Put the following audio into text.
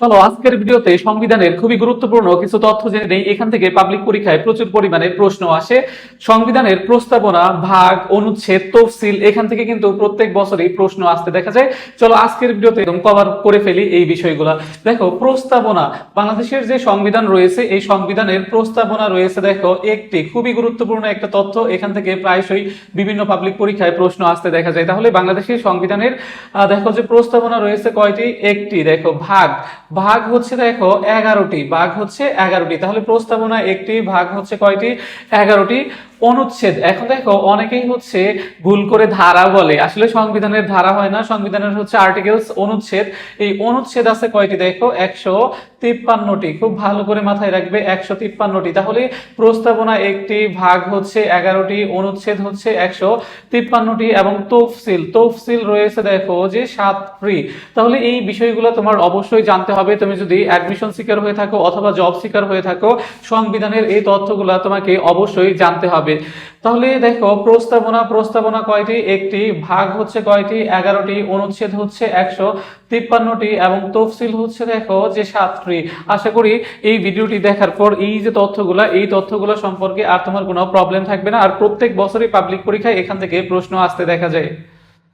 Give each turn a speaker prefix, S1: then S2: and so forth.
S1: চলো আজকের ভিডিওতে সংবিধানের খুবই গুরুত্বপূর্ণ কিছু তথ্য জেনে নেই। এখান থেকে পাবলিক পরীক্ষায় প্রচুর পরিমাণে প্রশ্ন আসে। সংবিধানের প্রস্তাবনা, ভাগ, অনুচ্ছেদ, তফসিল এখান থেকে কিন্তু প্রত্যেক বছরই প্রশ্ন আসতে দেখা যায়। চলো আজকের ভিডিওতে একদম কভার করে ফেলি এই বিষয়গুলা। দেখো, প্রস্তাবনা, বাংলাদেশের যে সংবিধান রয়েছে এই সংবিধানের প্রস্তাবনা রয়েছে দেখো একটি, খুবই গুরুত্বপূর্ণ একটা তথ্য। এখান থেকে প্রায়শই বিভিন্ন পাবলিক পরীক্ষায় প্রশ্ন আসতে দেখা যায়। তাহলে বাংলাদেশের সংবিধানের দেখো যে প্রস্তাবনা রয়েছে কয়টি? একটি। দেখো ভাগ, ভাগ হচ্ছে দেখো 11টি, ভাগ হচ্ছে 11টি। তাহলে প্রস্তাবনা একটি, ভাগ হচ্ছে কয়টি? 11টি। অনুচ্ছেদ, এখন দেখো অনেকেই হচ্ছে ভুল করে ধারা বলে, আসলে সংবিধানের ধারা হয় না, সংবিধানের হচ্ছে আর্টিকেলস, অনুচ্ছেদ। এই অনুচ্ছেদ আছে কয়টি? দেখো 153টি। খুব ভালো করে মাথায় রাখবে, 153টি। তাহলে প্রস্তাবনা একটি, ভাগ হচ্ছে 11টি, অনুচ্ছেদ হচ্ছে 153টি এবং তফসিল, তফসিল রয়েছে দেখো যে 7টি। তাহলে এই বিষয়গুলো তোমার অবশ্যই জানতে হবে। তুমি যদি অ্যাডমিশন সিকার হয়ে থাকো অথবা জব সিকার হয়ে থাকো, সংবিধানের এই তথ্যগুলো তোমাকে অবশ্যই জানতে হবে। তাহলে দেখো প্রস্তাবনা, প্রস্তাবনা কয়টি? একটি। ভাগ হচ্ছে কয়টি? 11টি। অনুচ্ছেদ হচ্ছে 153টি এবং তফসিল হচ্ছে দেখো যে 7টি। আশা করি এই ভিডিওটি দেখার পর এই যে তথ্যগুলা, এই তথ্যগুলো সম্পর্কে আর তোমার কোনো প্রবলেম থাকবে না। আর প্রত্যেক বছরই পাবলিক পরীক্ষায় এখান থেকে প্রশ্ন আসতে দেখা যায়।